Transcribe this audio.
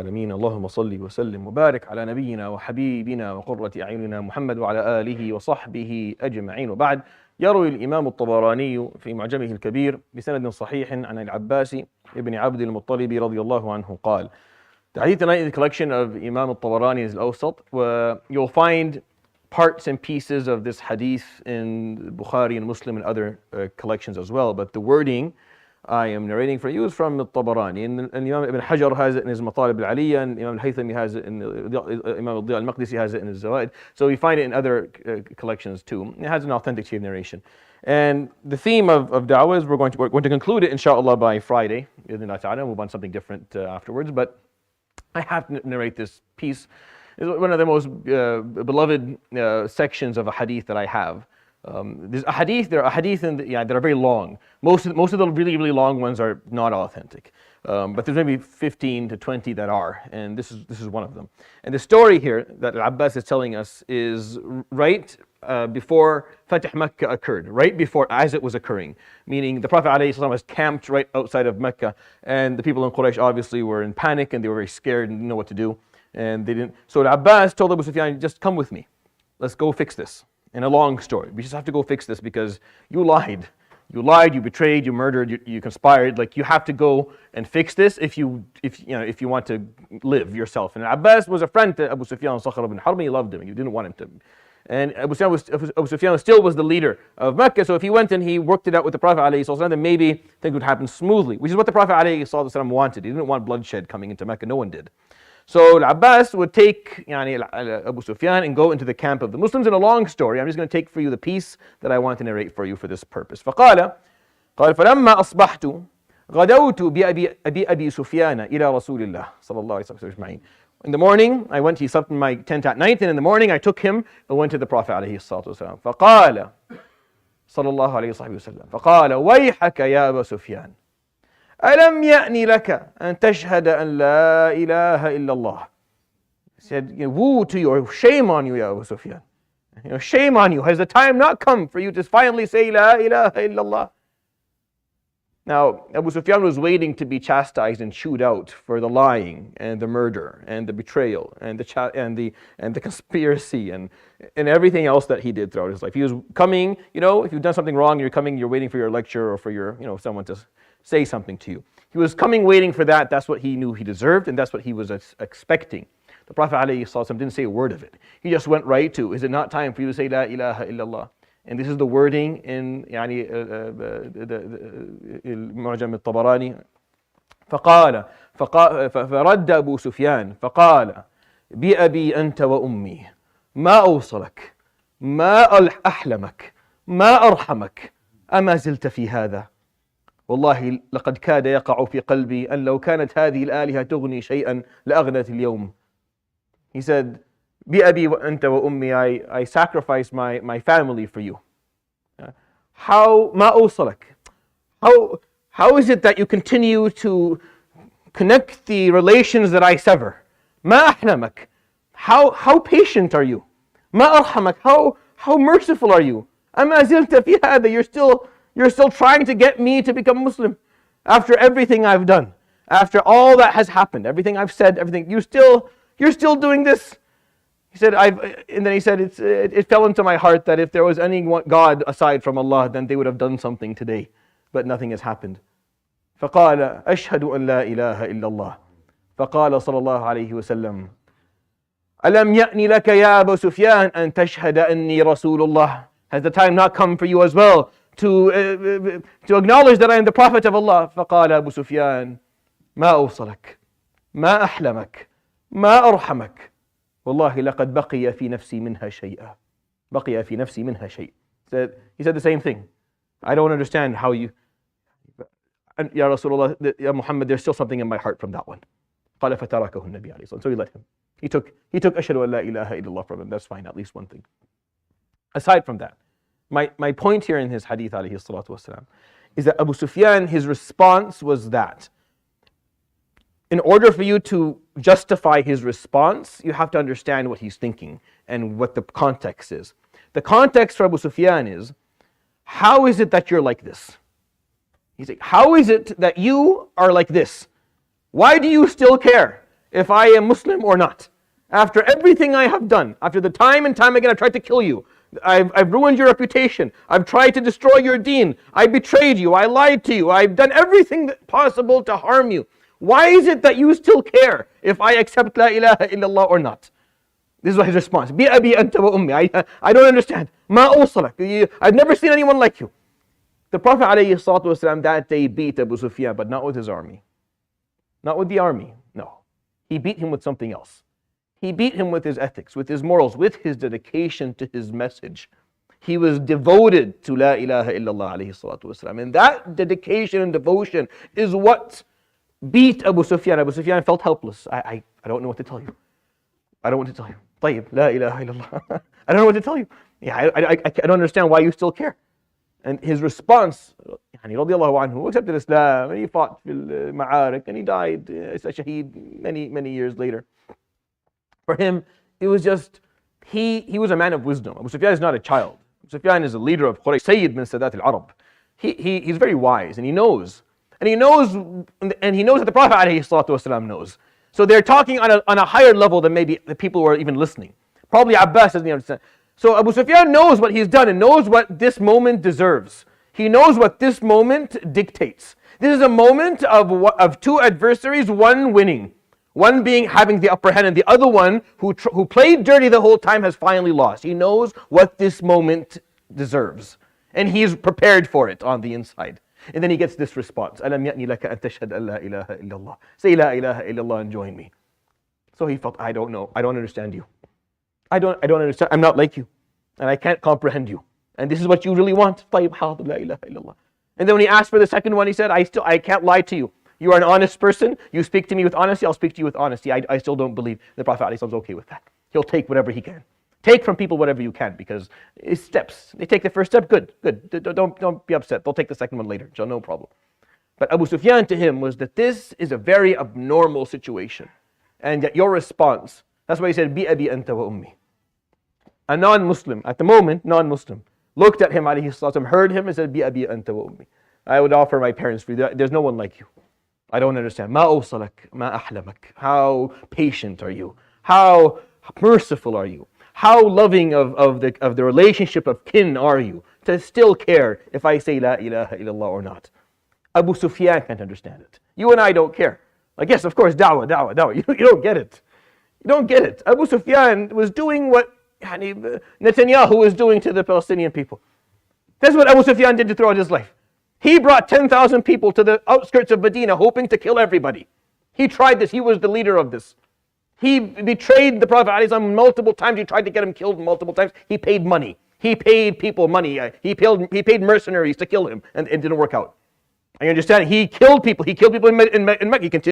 العالمين اللهم صل وسلم وبارك على نبينا وحبيبنا وقرة أعيننا محمد وعلى آله وصحبه أجمعين وبعد. يروي الإمام الطبراني في معجمه الكبير بسند صحيح عن العباس ابن عبد المطلب رضي الله عنه قال. The hadith tonight is a collection of Imam al-Tabarani's al-Awsat, where you'll find parts and pieces of this hadith in Bukhari and Muslim and other collections as well, but the wording I am narrating for you is from al-Tabarani, and Imam Ibn Hajar has it in his Matalib al-Aliyah, and Imam al-Haythami has it in Imam al-Diya al-Maqdisi has it in his Zawaid, so we find it in other collections too. It has an authentic chain of narration. And the theme of da'wah is we're going to conclude it inshallah by Friday, we'll move on to something different afterwards, but I have to narrate this piece. It's one of the most beloved sections of a hadith that I have. There are hadith that are very long. Most of the really, really long ones are not authentic. But there's maybe 15 to 20 that are, and this is one of them. And the story here that Al-Abbas is telling us is right before Fatih Mecca occurred, right before as it was occurring. Meaning the Prophet ﷺ was camped right outside of Mecca, and the people in Quraysh obviously were in panic and they were very scared and didn't know what to do. And they didn't. So Al-Abbas told Abu Sufyan, just come with me. Let's go fix this. In a long story, we just have to go fix this because you lied. You lied, you betrayed, you murdered, you conspired. Like, you have to go and fix this if you want to live yourself. And Abbas was a friend to Abu Sufyan Sakhr ibn Harb. He loved him. He didn't want him to. And Abu Sufyan still was the leader of Mecca. So if he went and he worked it out with the Prophet ﷺ, then maybe things would happen smoothly, which is what the Prophet ﷺ wanted. He didn't want bloodshed coming into Mecca. No one did. So Al-Abbas would take Abu Sufyan and go into the camp of the Muslims. In a long story, I'm just going to take for you the piece that I want to narrate for you for this purpose. فقال فلما أصبحت غدوت بأبي سفيان إلى رسول الله صلى الله عليه وسلم. In the morning, he slept in my tent at night, and in the morning I took him and went to the Prophet عليه الصلاة والسلام. فقال صلى الله عليه وسلم فقال ويحك يا أبا سفيان ألم يأني لك أن تشهد أن لا إله إلا الله. He said, woe to you, or shame on you, Ya Abu Sufyan. Shame on you. Has the time not come for you to finally say La ilaha illallah? Now, Abu Sufyan was waiting to be chastised and chewed out for the lying and the murder and the betrayal and the conspiracy and everything else that he did throughout his life. He was coming, if you've done something wrong, you're waiting for your lecture or for your, someone to say something to you. He was coming waiting for that. That's what he knew he deserved, and that's what he was expecting. The Prophet ﷺ didn't say a word of it. He just went right to, is it not time for you to say La ilaha illallah? And this is the wording in معجم الطبراني. فقال فرد أبو سفيان فقال بأبي أنت وأمي ما أوصلك ما أحلمك ما أرحمك أما زلت في هذا والله لقد كاد يقع في قلبي أن لو كانت هذه الآلهة تغني شيئا لأغنت اليوم. He said, بأبي وأنت وأمي, I sacrificed my family for you. How ما أوصلك? How is it that you continue to connect the relations that I sever? ما أحلمك? How patient are you? ما أرحمك? How merciful are you? أما زلت في هذا? You're still trying to get me to become Muslim after everything I've done, after all that has happened, everything I've said, everything. You're still doing this. He said, and then he said, it fell into my heart that if there was any God aside from Allah, then they would have done something today, but nothing has happened. فقال أشهد أن لا إله إلا الله. فقال صلى الله عليه وسلم ألم يأني لك يا أبا سفيان أن تشهد أني رسول الله. Has the time not come for you as well to acknowledge that I am the Prophet of Allah? فقال أبو سفيان ما أوصلك ما أحلمك ما أرحمك والله لقد بقي في نفسي منها شيئا. بقي في نفسي منها شيء. He said the same thing. I don't understand how you, Ya Rasulullah, Ya Muhammad, there's still something in my heart from that one. قال فتركه النبي عليه الصلاة والسلام. So he let him. He took أشهد أن لا إله إلا الله from him. That's fine, at least one thing. Aside from that, my point here in his hadith عليه الصلاة والسلام is that Abu Sufyan, his response was that in order for you to justify his response, you have to understand what he's thinking and what the context is. The context for Abu Sufyan is, how is it that you're like this? He's like, how is it that you are like this? Why do you still care? if I am Muslim or not. After everything I have done, after the time and time again I've tried to kill you, I've ruined your reputation, I've tried to destroy your deen, I betrayed you, I lied to you, I've done everything possible to harm you. Why is it that you still care if I accept La ilaha illallah or not? This is his response. بأبي أنت وأمي. I don't understand. ما أوصلك. I've never seen anyone like you. The Prophet ﷺ that day beat Abu Sufyan, but not with his army. Not with the army, no. He beat him with something else. He beat him with his ethics, with his morals, with his dedication to his message. He was devoted to La ilaha illallah alayhi salatu wasalam. And that dedication and devotion is what beat Abu Sufyan. Abu Sufyan felt helpless. I don't know what to tell you. I don't know what to tell you. طيب, La ilaha illallah. I don't know what to tell you. Yeah, I don't understand why you still care. And his response, يعني رضي الله عنه, accepted Islam, and he fought في المعارك, and he died as a shaheed many years later. For him, it was just, he was a man of wisdom. Abu Sufyan is not a child. Abu Sufyan is a leader of Quraysh, Sayyid min Sadat al-Arab. He's very wise, and he knows. And he knows that the Prophet ﷺ knows. So they're talking on a higher level than maybe the people who are even listening. Probably Abbas doesn't understand. So Abu Sufyan knows what he's done and knows what this moment deserves. He knows what this moment dictates. This is a moment of two adversaries, one winning. One being having the upper hand, and the other one who played dirty the whole time has finally lost. He knows what this moment deserves. And he's prepared for it on the inside. And then he gets this response. أَلَمْ يَأْنِ لَكَ أَن تَشْهَدَ أَن لَا إِلَهَ إِلَّا اللَّهِ. Say La ilaha illallah and join me. So he felt, I don't know. I don't understand you. I don't understand. I'm not like you. And I can't comprehend you. And this is what you really want. طيب حاضر لا إله إلا الله. And then when he asked for the second one, he said, I can't lie to you. You are an honest person. You speak to me with honesty. I'll speak to you with honesty. I still don't believe. The Prophet ﷺ is okay with that. He'll take whatever he can. Take from people whatever you can, because it's steps. They take the first step, good. Don't be upset. They'll take the second one later. So no problem. But Abu Sufyan to him was that this is a very abnormal situation. And that your response, that's why he said, بأبي أنت وأمي. A non-Muslim, at the moment, non-Muslim, looked at him, alayhi, heard him and said, بأبي أنت وأمي. I would offer my parents for you. There's no one like you. I don't understand. ما أوصلك ما أحلمك. How patient are you? How merciful are you? How loving of the relationship of kin are you to still care if I say La ilaha illallah or not? Abu Sufyan can't understand it. You and I don't care. Like, yes, of course, da'wah. You don't get it. You don't get it. Abu Sufyan was doing what Netanyahu was doing to the Palestinian people. That's what Abu Sufyan did throughout his life. He brought 10,000 people to the outskirts of Medina hoping to kill everybody. He tried this. He was the leader of this. He betrayed the Prophet ﷺ multiple times. He tried to get him killed multiple times. He paid money. He paid people money. He paid mercenaries to kill him, and it didn't work out. And you understand? He killed people. He killed people in Mecca. He continued